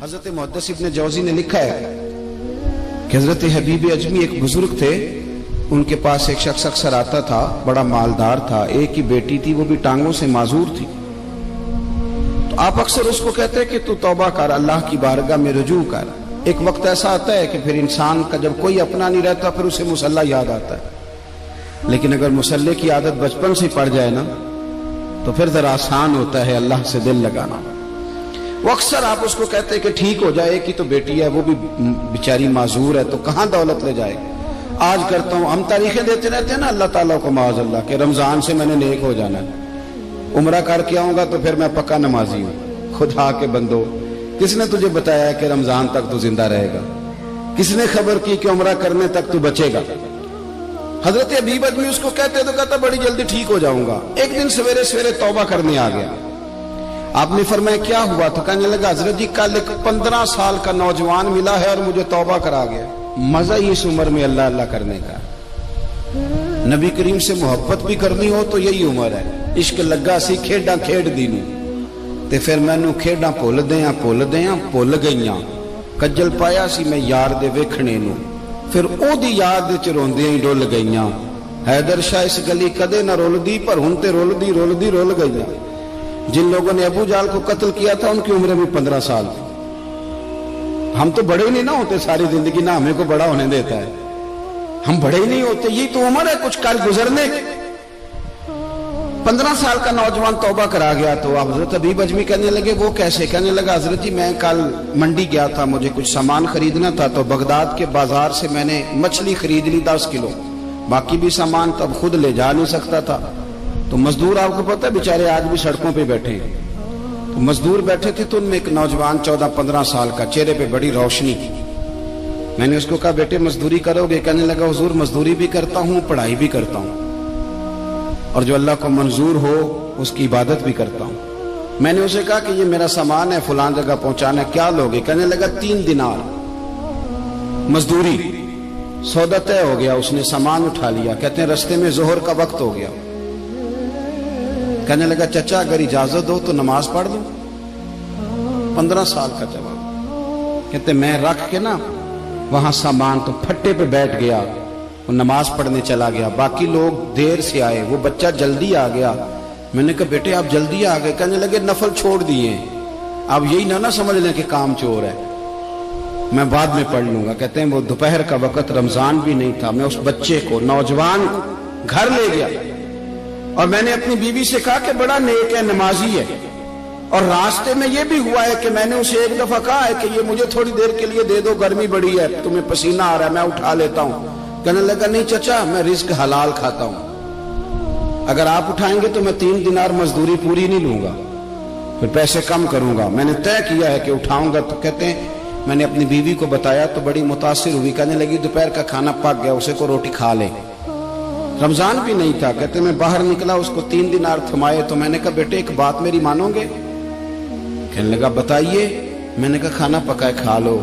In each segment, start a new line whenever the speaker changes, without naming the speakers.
حضرت محدث ابن جوزی نے لکھا ہے کہ حضرت حبیب اجمی ایک بزرگ تھے، ان کے پاس ایک شخص اکثر آتا تھا، بڑا مالدار تھا، ایک ہی بیٹی تھی، وہ بھی ٹانگوں سے معذور تھی۔ تو آپ اکثر اس کو کہتے کہ تو توبہ کر، اللہ کی بارگاہ میں رجوع کر۔ ایک وقت ایسا آتا ہے کہ پھر انسان کا جب کوئی اپنا نہیں رہتا پھر اسے مصلی یاد آتا ہے، لیکن اگر مصلی کی عادت بچپن سے پڑ جائے نا تو پھر ذرا آسان ہوتا ہے اللہ سے دل لگانا۔ وہ اکثر آپ اس کو کہتے کہ ٹھیک ہو جائے کہ تو بیٹی ہے، وہ بھی بیچاری معذور ہے، تو کہاں دولت لے جائے۔ آج کرتا ہوں، ہم تاریخیں دیتے رہتے ہیں نا اللہ تعالیٰ کو معاذ اللہ کہ رمضان سے میں نے نیک ہو جانا ہے، عمرہ کر کے آؤں گا تو پھر میں پکا نمازی ہوں۔ خدا کے بندو، کس نے تجھے بتایا کہ رمضان تک تو زندہ رہے گا؟ کس نے خبر کی کہ عمرہ کرنے تک تو بچے گا؟ حضرت حبیب اجمی اس کو کہتے تو کہتا بڑی جلدی ٹھیک ہو جاؤں گا۔ ایک دن سویرے سویرے توبہ کرنے آ گیا۔ آپ نے فرمایا کیا ہوا؟ تو کہنے لگا حضرت جی کل ایک 15 سال کا نوجوان ملا ہے اور مجھے توبہ کرا گیا۔ مزہ ہی اس عمر میں اللہ اللہ کرنے کا، نبی کریم سے محبت بھی کرنی ہو تو یہی عمر ہے۔ عشق لگا سی کھیڈاں کھیڈ دی نوں تے پھر مینوں کھیڈاں بھول گئیاں، کجل پایا سی میں یار دے ویکھنے نوں، پھر او دی یاد وچ روندیاں ہی ڈول گئیاں۔ حیدر شاہ اس گلی کدے نہ رول پر ہن تے رول گئیاں۔ جن لوگوں نے ابو جہل کو قتل کیا تھا ان کی عمر بھی 15 سال تھی۔ ہم تو بڑے ہی نہیں نہ ہوتے، ساری زندگی نہ ہمیں کو بڑا ہونے دیتا ہے، ہم بڑے ہی نہیں ہوتے، یہی تو عمر ہے کچھ کر گزرنے کی۔ 15 سال کا نوجوان توبہ کرا گیا تو حضرت حبیب اجمی کہنے لگے وہ کیسے؟ کہنے لگا حضرت جی میں کل منڈی گیا تھا، مجھے کچھ سامان خریدنا تھا، تو بغداد کے بازار سے میں نے مچھلی خرید لی 10 کلو، باقی بھی سامان تب خود لے جا نہیں سکتا تھا۔ تو مزدور آپ کو پتہ ہے بیچارے آج بھی سڑکوں پہ بیٹھے ہیں، تو مزدور بیٹھے تھے تو ان میں ایک نوجوان 14-15 سال کا، چہرے پہ بڑی روشنی۔ میں نے اس کو کہا بیٹے مزدوری کرو گے؟ کہنے لگا حضور مزدوری بھی کرتا ہوں، پڑھائی بھی کرتا ہوں، اور جو اللہ کو منظور ہو اس کی عبادت بھی کرتا ہوں۔ میں نے اسے کہا کہ یہ میرا سامان ہے فلان جگہ پہنچانا، کیا لوگے؟ کہنے لگا 3 دینار مزدوری۔ سودا طے ہو گیا، اس نے سامان اٹھا لیا۔ کہتے ہیں رستے میں ظہر کا وقت ہو گیا، کہنے لگا چچا اگر اجازت ہو تو نماز پڑھ دوں۔ 15 سال کا جواب۔ کہتے میں رکھ کے نا وہاں سامان تو پھٹے پہ بیٹھ گیا، وہ نماز پڑھنے چلا گیا، باقی لوگ دیر سے آئے، وہ بچہ جلدی آ گیا۔ میں نے کہا بیٹے آپ جلدی آ گئے؟ کہنے لگے نفل چھوڑ دیے، اب یہی نہ سمجھ لیں کہ کام چور ہے، میں بعد میں پڑھ لوں گا۔ کہتے ہیں وہ دوپہر کا وقت، رمضان بھی نہیں تھا، میں اس بچے کو نوجوان گھر لے گیا اور میں نے اپنی بیوی سے کہا کہ بڑا نیک ہے، نمازی ہے، اور راستے میں یہ بھی ہوا ہے کہ میں نے اسے ایک دفعہ کہا ہے کہ یہ مجھے تھوڑی دیر کے لیے دے دو، گرمی بڑی ہے، تمہیں پسینہ آ رہا ہے، میں اٹھا لیتا ہوں۔ کہنے لگا نہیں چچا میں رزق حلال کھاتا ہوں، اگر آپ اٹھائیں گے تو میں 3 دینار مزدوری پوری نہیں لوں گا، پھر پیسے کم کروں گا، میں نے طے کیا ہے کہ اٹھاؤں گا۔ تو کہتے ہیں میں نے اپنی بیوی کو بتایا تو بڑی متاثر ہوئی، کہنے لگی دوپہر کا کھانا پک گیا، اسے کو روٹی کھا لے، رمضان بھی نہیں تھا۔ کہتے میں باہر نکلا، اس کو 3 دینار تھمائے، تو میں نے کہا بیٹے ایک بات میری مانو گے؟ کہنے لگا بتائیے۔ میں نے کہا کھانا پکائے کھا لو۔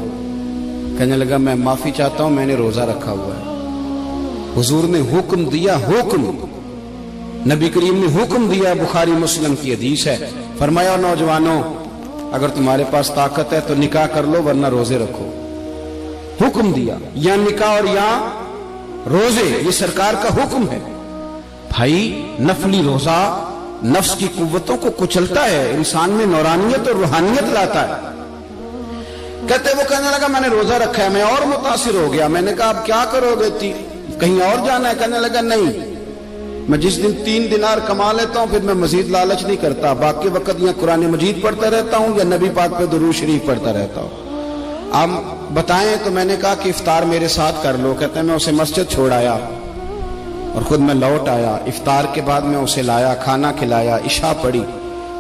کہنے لگا میں معافی چاہتا ہوں، میں نے روزہ رکھا ہوا ہے۔ حضور نے حکم دیا، حکم نبی کریم نے حکم دیا، بخاری مسلم کی حدیث ہے، فرمایا نوجوانوں اگر تمہارے پاس طاقت ہے تو نکاح کر لو ورنہ روزے رکھو۔ حکم دیا، یا نکاح اور یا روزے، یہ سرکار کا حکم ہے۔ بھائی نفلی روزہ نفس کی قوتوں کو کچلتا ہے، انسان میں نورانیت اور روحانیت لاتا ہے۔ کہتے وہ کہنے لگا میں نے روزہ رکھا ہے، میں اور متاثر ہو گیا۔ میں نے کہا اب کیا کرو گے؟ کہیں اور جانا ہے؟ کہنے لگا نہیں، میں جس دن 3 دینار کما لیتا ہوں پھر میں مزید لالچ نہیں کرتا، باقی وقت یا قرآن مجید پڑھتا رہتا ہوں یا نبی پاک پہ درود شریف پڑھتا رہتا ہوں۔ آپ بتائیں؟ تو میں نے کہا کہ افطار میرے ساتھ کر لو۔ کہتے ہیں میں اسے مسجد چھوڑ آیا اور خود میں لوٹ آیا، افطار کے بعد میں اسے لایا، کھانا کھلایا، عشاء پڑھی،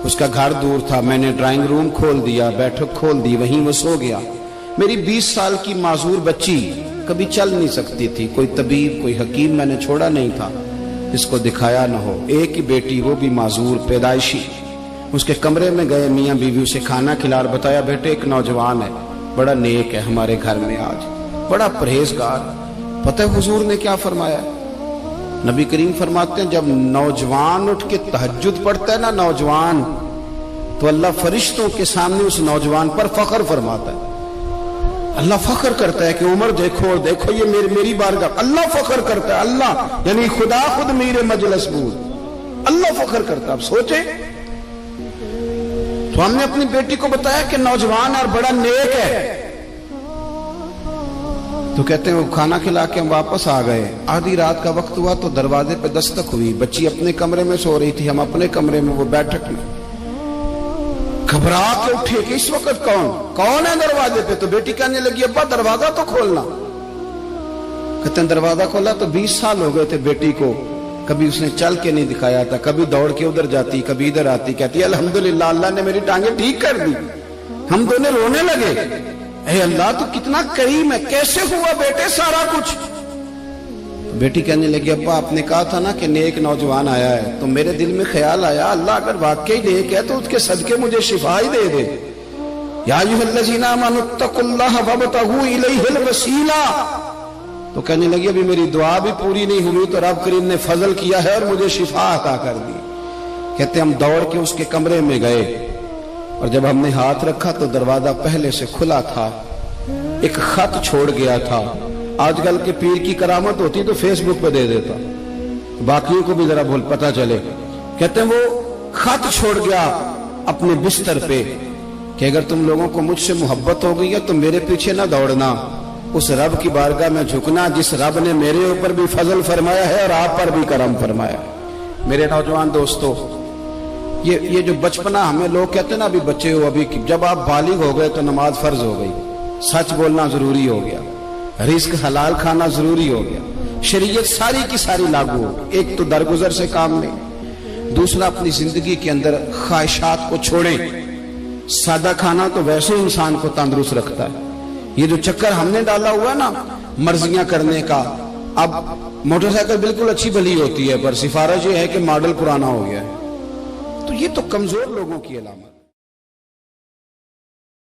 اس کا گھر دور تھا، میں نے ڈرائنگ روم کھول دیا، بیٹھک کھول دی، وہیں وہ سو گیا۔ میری 20 سال کی معذور بچی کبھی چل نہیں سکتی تھی، کوئی طبیب کوئی حکیم میں نے چھوڑا نہیں تھا جس کو دکھایا نہ ہو، ایک ہی بیٹی وہ بھی معذور پیدائشی۔ اس کے کمرے میں گئے، میاں بیوی اسے کھانا کھلا اور بتایا بیٹے ایک نوجوان ہے، بڑا نیک ہے ہمارے گھر میں، آج بڑا پرہیزگار۔ پتہ ہے حضور نے کیا فرمایا؟ نبی کریم فرماتے ہیں جب نوجوان اٹھ کے تہجد پڑھتا ہے نا، نوجوان تو اللہ فرشتوں کے سامنے اس نوجوان پر فخر فرماتا ہے. اللہ فخر کرتا ہے کہ عمر دیکھو اور دیکھو یہ میری بارگاہ. اللہ فخر کرتا ہے, اللہ یعنی خدا خود میرے مجلس بود, اللہ فخر کرتا ہے. اب سوچے تو ہم نے اپنی بیٹی کو بتایا کہ نوجوان اور بڑا نیک ہے, تو کہتے ہیں وہ کھانا کھلا کے ہم واپس آ گئے. آدھی رات کا وقت ہوا تو دروازے پہ دستک ہوئی. بچی اپنے کمرے میں سو رہی تھی, ہم اپنے کمرے میں, وہ بیٹھک میں. گھبرا کے اٹھے کہ اس وقت کون ہے دروازے پہ؟ تو بیٹی کہنے لگی ابا دروازہ تو کھولنا. کہتے ہیں دروازہ کھولا تو 20 سال ہو گئے تھے بیٹی کو, کبھی اس نے چل کے نہیں دکھایا تھا, کبھی دوڑ کے ادھر جاتی کبھی ادھر آتی. کہتی الحمدللہ اللہ نے میری ٹانگیں ٹھیک کر دی. ہم دونوں رونے لگے, اے اللہ تو کتنا کریم ہے, کیسے ہوا بیٹے سارا کچھ؟ بیٹی کہنے لگی ابا آپ نے کہا تھا نا کہ نیک نوجوان آیا ہے, تو میرے دل میں خیال آیا اللہ اگر واقعی نیک ہے تو اس کے صدقے مجھے شفا ہی دے دے. یا ایھا الذین آمنوا اتقوا اللہ وابتغوا الیہ الوسیلہ. تو کہنے لگی ابھی میری دعا بھی پوری نہیں ہوئی تو رب کریم نے فضل کیا ہے اور مجھے شفا عطا کر دی. کہتے ہم دوڑ کے اس کے کمرے میں گئے اور جب ہم نے ہاتھ رکھا تو دروازہ پہلے سے کھلا تھا, ایک خط چھوڑ گیا تھا. آج کل کے پیر کی کرامت ہوتی تو فیس بک پہ دے دیتا, باقیوں کو بھی ذرا پتہ چلے. کہتے ہیں وہ خط چھوڑ گیا اپنے بستر پہ کہ اگر تم لوگوں کو مجھ سے محبت ہو گئی ہے تو میرے پیچھے نہ دوڑنا, اس رب کی بارگاہ میں جھکنا جس رب نے میرے اوپر بھی فضل فرمایا ہے اور آپ پر بھی کرم فرمایا. میرے نوجوان دوستو, یہ جو بچپنا ہمیں لوگ کہتے ہیں نا ابھی بچے ہو, ابھی جب آپ بالغ ہو گئے تو نماز فرض ہو گئی, سچ بولنا ضروری ہو گیا, رزق حلال کھانا ضروری ہو گیا, شریعت ساری کی ساری لاگو ہو. ایک تو درگزر سے کام لیں, دوسرا اپنی زندگی کے اندر خواہشات کو چھوڑیں. سادہ کھانا تو ویسے انسان کو تندرست رکھتا ہے. یہ جو چکر ہم نے ڈالا ہوا ہے نا مرضیاں کرنے کا, اب موٹر سائیکل بالکل اچھی بھلی ہوتی ہے پر سفارش یہ ہے کہ ماڈل پرانا ہو گیا ہے, تو یہ تو کمزور لوگوں کی علامت.